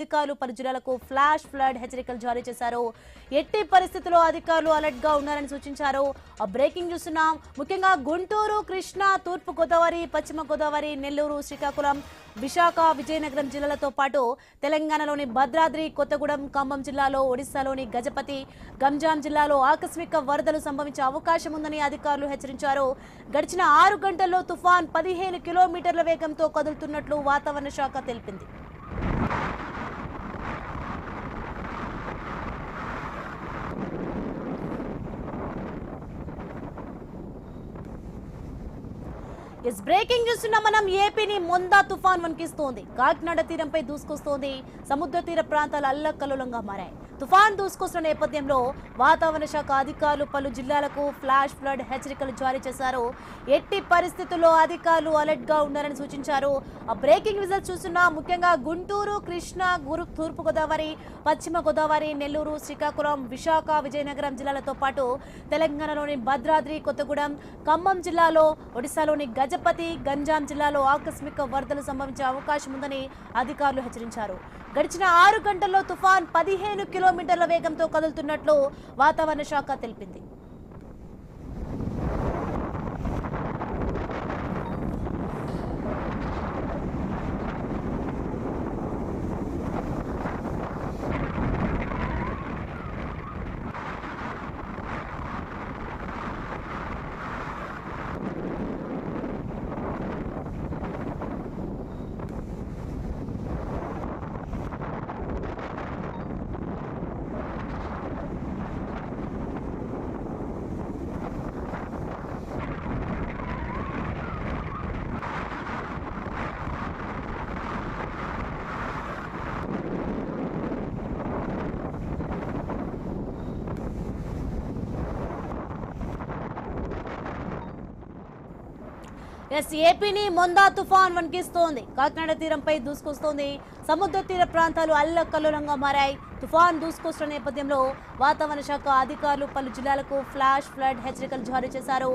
అధికారులు పలు జిల్లాలకు ఫ్లాష్ ఫ్లడ్ హెచ్చరికలు జారీ చేశారు. ఎట్టి పరిస్థితుల్లో అధికారులు అలర్ట్ గా ఉండాలని సూచించారు. బ్రేకింగ్ చూస్తున్నాం. ముఖ్యంగా గుంటూరు, కృష్ణా, తూర్పు గోదావరి, పశ్చిమ గోదావరి, నెల్లూరు, శ్రీకాకుళం, విశాఖ, విజయనగరం జిల్లాలతో పాటు తెలంగాణలోని భద్రాద్రి కొత్తగూడెం, ఖమ్మం జిల్లాలో, ఒడిశాలోని గజపతి, గంజాం జిల్లాలో ఆకస్మిక వరదలు సంభవించే అవకాశం ఉందని అధికారులు హెచ్చరించారు. గడిచిన 6 గంటల్లో తుఫాన్ 15 కిలోమీటర్ల వేగంతో కదులుతున్నట్లు వాతావరణ శాఖ తెలిపింది. బ్రేకింగ్ చూస్తున్నాం మనం. ఏపీని మొందా తుఫాన్ వణికిస్తోంది. కాకినాడ తీరంపై దూసుకొస్తోంది. సముద్ర తీర ప్రాంతాలు అల్లకల్లోలంగా మారాయి. తుఫాన్ దూసుకొస్తున్న నేపథ్యంలో వాతావరణ శాఖ అధికారులు పలు జిల్లాలకు ఫ్లాష్ ఫ్లడ్ హెచ్చరికలు జారీ చేశారు. ఎట్టి పరిస్థితుల్లో అధికారులు అలర్ట్ గా ఉండాలని సూచించారు. బ్రేకింగ్ రిజల్ట్స్ చూస్తున్నా. ముఖ్యంగా గుంటూరు, కృష్ణా, తూర్పు గోదావరి, పశ్చిమ గోదావరి, నెల్లూరు, శ్రీకాకుళం, విశాఖ, విజయనగరం జిల్లాలతో పాటు తెలంగాణలోని భద్రాద్రి కొత్తగూడెం, ఖమ్మం జిల్లాలో, ఒడిశాలోని గజపతి, గంజాం జిల్లాలో ఆకస్మిక వరదలు సంభవించే అవకాశం ఉందని అధికారులు హెచ్చరించారు. గడిచిన 6 గంటల్లో తుఫాన్ 15 కిలోమీటర్ల వేగంతో కదులుతున్నట్లు వాతావరణ శాఖ తెలిపింది. ఏపీని మొందా తుఫాన్ వణికిస్తోంది. కాకినాడ తీరంపై దూసుకొస్తోంది. సముద్ర తీర ప్రాంతాలు అల్లకల్లోలంగా మారాయి. తుఫాన్ దూసుకొస్తున్న నేపథ్యంలో వాతావరణ శాఖ అధికారులు పలు జిల్లాలకు ఫ్లాష్ ఫ్లడ్ హెచ్చరికలు జారీ చేశారు.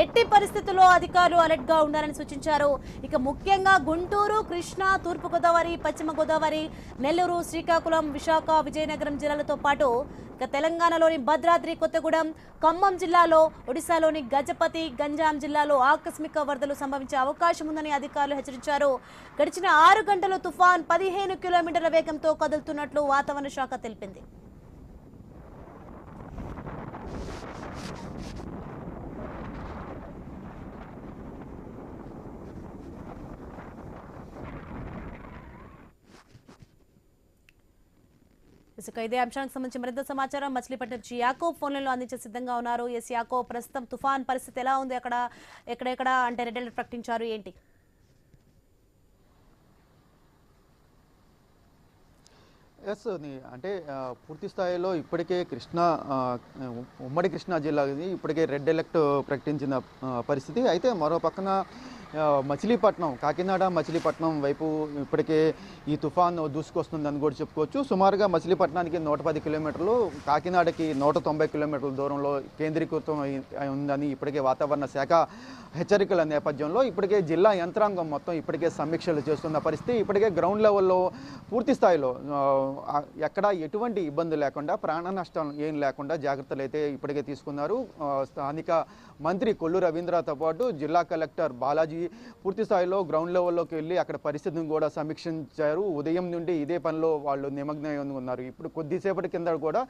ఎట్టి పరిస్థితుల్లో అధికారులు అలర్ట్ గా ఉండాలని సూచించారు. ఇక ముఖ్యంగా గుంటూరు, కృష్ణా, తూర్పు గోదావరి, పశ్చిమ గోదావరి, నెల్లూరు, శ్రీకాకుళం, విశాఖ, విజయనగరం జిల్లాలతో పాటు తెలంగాణలోని భద్రాద్రి కొత్తగూడెం, ఖమ్మం జిల్లాలో, ఒడిశాలోని గజపతి, గంజాం జిల్లాలో ఆకస్మిక వరదలు సంభవించే అవకాశం ఉందని అధికారులు హెచ్చరించారు. గడిచిన 6 గంటలు తుఫాన్ 15 కిలోమీటర్ల వేగంతో కదులుతున్నట్లు వాతావరణ శాఖ తెలిపింది. ఇదే అంశానికి సంబంధించి మరింత సమాచారం మచిలీపట్నం నుంచి యాకోబ్ ఫోన్లలో అందించే సిద్ధంగా ఉన్నారు. యాకోబ్, ప్రస్తుతం తుఫాన్ పరిస్థితి ఎలా ఉంది? ఎక్కడెక్కడ అంటే రెడ్ అలర్ట్ ప్రకటించారు ఏంటి? అంటే పూర్తి స్థాయిలో ఇప్పటికే ఉమ్మడి కృష్ణా జిల్లా ఇప్పటికే రెడ్ అలర్ట్ ప్రకటించిన పరిస్థితి. అయితే మరో పక్కన మచిలీపట్నం, కాకినాడ మచిలీపట్నం వైపు ఇప్పటికే ఈ తుఫాన్ దూసుకొస్తుందని కూడా చెప్పుకోవచ్చు. సుమారుగా మచిలీపట్నానికి 110 కిలోమీటర్లు, కాకినాడకి 190 కిలోమీటర్ల దూరంలో కేంద్రీకృతం ఉందని ఇప్పటికే వాతావరణ శాఖ హెచ్చరికల నేపథ్యంలో ఇప్పటికే జిల్లా యంత్రాంగం మొత్తం ఇప్పటికే సమీక్షలు చేస్తున్న పరిస్థితి. ఇప్పటికే గ్రౌండ్ లెవెల్లో పూర్తి స్థాయిలో ఎక్కడ ఎటువంటి ఇబ్బంది లేకుండా, ప్రాణ నష్టం ఏం లేకుండా జాగ్రత్తలు అయితే ఇప్పటికే తీసుకున్నారు. స్థానిక మంత్రి కొల్లు రవీంద్రతో పాటు జిల్లా కలెక్టర్ బాలాజీ పూర్తి స్థాయిలో గ్రౌండ్ లెవెల్లోకి వెళ్ళి అక్కడ పరిస్థితిని కూడా సమీక్షించారు. ఉదయం నుండి ఇదే పనిలో వాళ్ళు నిమగ్నమై ఉన్నారు. ఇప్పుడు కొద్దిసేపటి కింద కూడా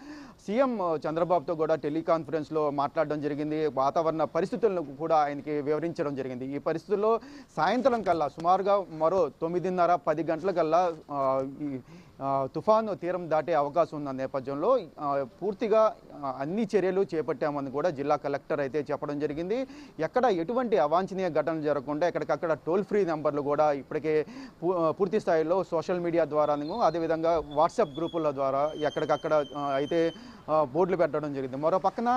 సీఎం చంద్రబాబుతో కూడా టెలికాన్ఫరెన్స్లో మాట్లాడడం జరిగింది. వాతావరణ పరిస్థితులను కూడా ఆయనకి వివరించడం జరిగింది. ఈ పరిస్థితుల్లో సాయంత్రం కల్లా సుమారుగా మరో 9:30, 10 గంటల కల్లా తుఫాను తీరం దాటే అవకాశం ఉన్న నేపథ్యంలో పూర్తిగా అన్ని చర్యలు చేపట్టామని కూడా జిల్లా కలెక్టర్ అయితే చెప్పడం జరిగింది. ఎక్కడ ఎటువంటి అవాంఛనీయ ఘటనలు జరగకుండా ఎక్కడికక్కడ టోల్ ఫ్రీ నెంబర్లు కూడా ఇప్పటికే పూర్తి స్థాయిలో సోషల్ మీడియా ద్వారాను, అదేవిధంగా వాట్సాప్ గ్రూపుల ద్వారా ఎక్కడికక్కడ అయితే బోర్డులు పెట్టడం జరిగింది. మరో పక్కన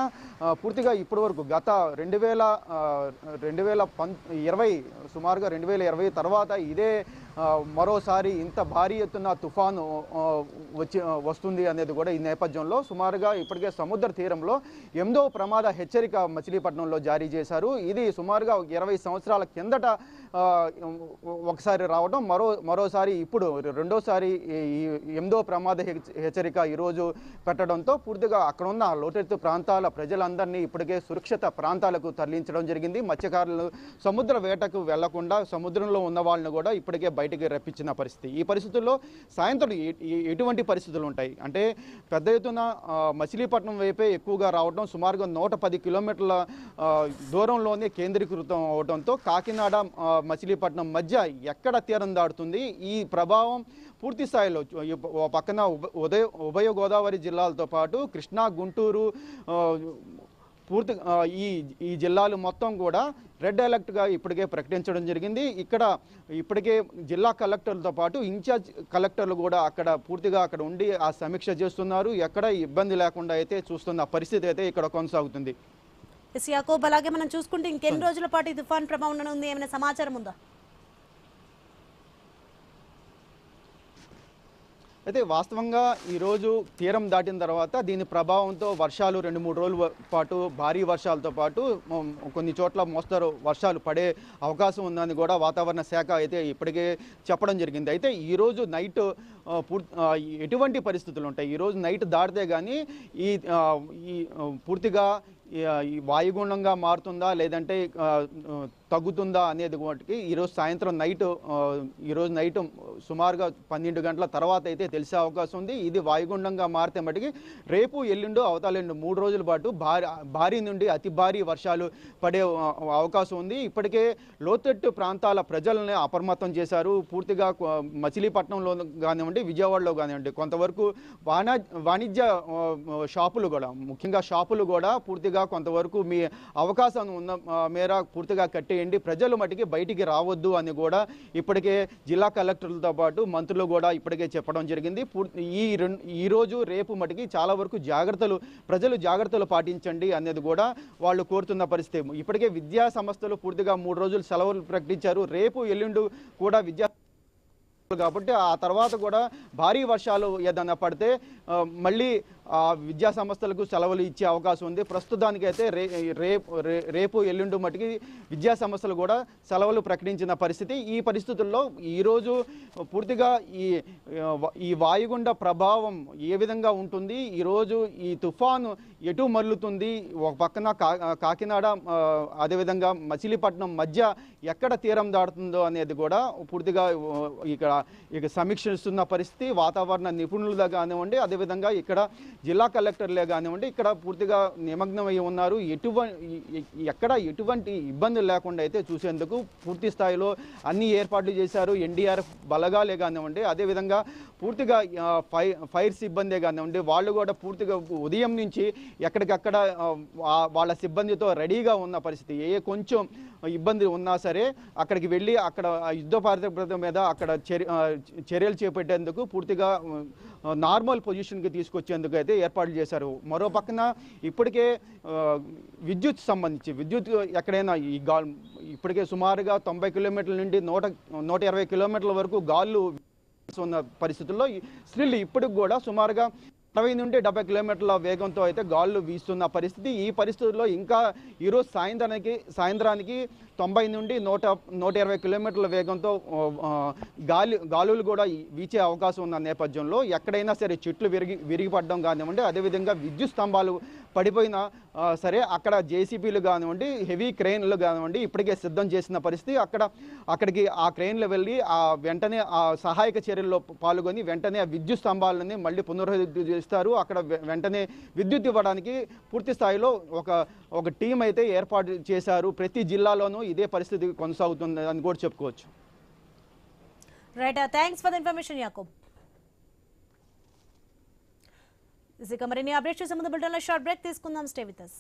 పూర్తిగా ఇప్పటి వరకు గత 2020 సుమారుగా 2020 తర్వాత ఇదే మరోసారి ఇంత భారీ ఎత్తున తుఫాను వస్తుంది అనేది కూడా ఈ నేపథ్యంలో సుమారుగా ఇప్పటికే సముద్ర తీరంలో 8వ ప్రమాద హెచ్చరిక మచిలీపట్నంలో జారీ చేశారు. ఇది సుమారుగా 20 సంవత్సరాల కిందట ఒకసారి రావడం, మరోసారి ఇప్పుడు రెండోసారి ఈ 8వ ప్రమాద హెచ్చరిక ఈరోజు పెట్టడంతో పూర్తిగా అక్కడ ఉన్న లోతెత్తు ప్రాంతాల ప్రజలందరినీ ఇప్పటికే సురక్షిత ప్రాంతాలకు తరలించడం జరిగింది. మత్స్యకారులు సముద్ర వేటకు వెళ్లకుండా సముద్రంలో ఉన్న వాళ్ళని కూడా ఇప్పటికే బయటికి రప్పించిన పరిస్థితి. ఈ పరిస్థితుల్లో సాయంత్రం ఎటువంటి పరిస్థితులు ఉంటాయి అంటే పెద్ద ఎత్తున మచిలీపట్నం వైపే ఎక్కువగా రావడం, సుమారుగా 110 కిలోమీటర్ల దూరంలోనే కేంద్రీకృతం అవడంతో కాకినాడ మచిలీపట్నం మధ్య ఎక్కడ తీరం దాడుతుంది, ఈ ప్రభావం పూర్తి స్థాయిలో పక్కన ఉభయ గోదావరి జిల్లాలతో పాటు కృష్ణా, గుంటూరు పూర్తి ఈ జిల్లాలు మొత్తం కూడా రెడ్ అలర్ట్గా ఇప్పటికే ప్రకటించడం జరిగింది. ఇక్కడ ఇప్పటికే జిల్లా కలెక్టర్లతో పాటు ఇన్ఛార్జ్ కలెక్టర్లు కూడా అక్కడ పూర్తిగా అక్కడ ఉండి ఆ సమీక్ష చేస్తున్నారు. ఎక్కడ ఇబ్బంది లేకుండా అయితే చూస్తున్న పరిస్థితి అయితే ఇక్కడ కొనసాగుతుంది. యాకోబ్, అలాగే మనం చూసుకుంటే ఇంకెన్ని రోజుల పాటు ఈ తుఫాన్ ప్రభావం ఉండనుంది, ఏమైనా సమాచారం ఉందా? అయితే వాస్తవంగా ఈరోజు తీరం దాటిన తర్వాత దీని ప్రభావంతో వర్షాలు 2-3 రోజుల పాటు భారీ వర్షాలతో పాటు కొన్ని చోట్ల మోస్తరు వర్షాలు పడే అవకాశం ఉందని కూడా వాతావరణ శాఖ అయితే ఇప్పటికే చెప్పడం జరిగింది. అయితే ఈరోజు నైట్ ఎటువంటి పరిస్థితులు ఉంటాయి, ఈరోజు నైట్ దాటితే కానీ ఈ పూర్తిగా ఈ వాయుగుండంగా మారుతుందా లేదంటే తగ్గుతుందా అనేది వాటికి ఈరోజు సాయంత్రం ఈరోజు నైట్ సుమారుగా 12 గంటల తర్వాత అయితే తెలిసే అవకాశం ఉంది. ఇది వాయుగుండంగా మారితే మటుకి రేపు ఎల్లుండు అవతాలెండు 3 రోజుల పాటు భారీ నుండి అతి భారీ వర్షాలు పడే అవకాశం ఉంది. ఇప్పటికే లోతట్టు ప్రాంతాల ప్రజల్ని అప్రమత్తం చేశారు. పూర్తిగా మచిలీపట్నంలో కానివ్వండి, విజయవాడలో కానివ్వండి కొంతవరకు వాణిజ్య షాపులు కూడా, ముఖ్యంగా షాపులు కూడా పూర్తిగా కొంతవరకు మీ అవకాశం ఉన్న మేర పూర్తిగా కట్టేయండి, ప్రజలు మటుకి బయటికి రావద్దు అని కూడా ఇప్పటికే జిల్లా కలెక్టర్లతో పాటు మంత్రులు కూడా ఇప్పటికే చెప్పడం జరిగింది. ఈ రోజు రేపు మటుకి చాలా వరకు ప్రజలు జాగ్రత్తలు పాటించండి అనేది కూడా వాళ్ళు కోరుతున్న పరిస్థితి. ఇప్పటికే విద్యా సంస్థలు పూర్తిగా 3 రోజులు సెలవులు ప్రకటించారు. రేపు ఎల్లుండు కూడా కాబట్టి ఆ తర్వాత కూడా భారీ వర్షాలు ఏదైనా పడితే మళ్ళీ విద్యా సంస్థలకు సెలవులు ఇచ్చే అవకాశం ఉంది. ప్రస్తుతానికైతే రేపు ఎల్లుండు మటుకి విద్యా సంస్థలు కూడా సెలవులు ప్రకటించిన పరిస్థితి. ఈ పరిస్థితుల్లో ఈరోజు పూర్తిగా ఈ వాయుగుండ ప్రభావం ఏ విధంగా ఉంటుంది, ఈరోజు ఈ తుఫాను ఎటు మల్లుతుంది, ఒక పక్కన కాకినాడ అదేవిధంగా మచిలీపట్నం మధ్య ఎక్కడ తీరం దాడుతుందో అనేది కూడా పూర్తిగా ఇక సమీక్షిస్తున్న పరిస్థితి. వాతావరణ నిపుణులుగా కానివ్వండి, అదేవిధంగా ఇక్కడ జిల్లా కలెక్టర్లే కానివ్వండి ఇక్కడ పూర్తిగా నిమగ్నమై ఉన్నారు. ఎక్కడ ఎటువంటి ఇబ్బందులు లేకుండా అయితే చూసేందుకు పూర్తి స్థాయిలో అన్ని ఏర్పాట్లు చేశారు. ఎన్డీఆర్ఎఫ్ బలగాలే కానివ్వండి, అదేవిధంగా పూర్తిగా ఫైర్ సిబ్బందే కానివ్వండి, వాళ్ళు కూడా పూర్తిగా ఉదయం నుంచి ఎక్కడికక్కడ వాళ్ళ సిబ్బందితో రెడీగా ఉన్న పరిస్థితి. కొంచెం ఇబ్బంది ఉన్నా సరే అక్కడికి వెళ్ళి అక్కడ యుద్ధ ప్రాతిపదిక మీద అక్కడ చర్యలు చేపట్టేందుకు పూర్తిగా నార్మల్ పొజిషన్కి తీసుకొచ్చేందుకు అయితే ఏర్పాట్లు చేశారు. మరో పక్కన ఇప్పటికే విద్యుత్ ఎక్కడైనా ఇప్పటికే సుమారుగా 90 కిలోమీటర్ల నుండి 120 కిలోమీటర్ల వరకు గాళ్ళు ఉన్న పరిస్థితుల్లో స్టిల్ ఇప్పటికి కూడా సుమారుగా 60 నుండి 70 కిలోమీటర్ల వేగంతో అయితే గాళ్ళు వీస్తున్న పరిస్థితి. ఈ పరిస్థితుల్లో ఇంకా ఈరోజు సాయంత్రానికి 90 నుండి 120 కిలోమీటర్ల వేగంతో గాలులు కూడా వీచే అవకాశం ఉన్న నేపథ్యంలో ఎక్కడైనా సరే చెట్లు విరిగిపడడం కానివ్వండి, అదేవిధంగా విద్యుత్ స్తంభాలు పడిపోయినా సరే అక్కడ జేసీబీలు కానివ్వండి, హెవీ క్రెయిన్లు కానివ్వండి ఇప్పటికే సిద్ధం చేసిన పరిస్థితి. అక్కడికి ఆ క్రెయిన్లు వెళ్ళి వెంటనే ఆ సహాయక చర్యల్లో పాల్గొని వెంటనే ఆ విద్యుత్ స్తంభాలని మళ్ళీ పునరుద్ధరణ చేస్తారు. అక్కడ వెంటనే విద్యుత్ ఇవ్వడానికి పూర్తి స్థాయిలో ఒక టీం అయితే ఏర్పాటు చేశారు. ప్రతి జిల్లాలోనూ ఇదే పరిస్థితి కొనసాగుతుంది అని కూడా చెప్పుకోవచ్చు. Right, thanks for the information Yakub. ఇక మరిన్ని అప్డేట్స్ సంబంధించిన బులెటిన్లో షార్ట్ బ్రేక్ తీసుకుందాం. Stay with us.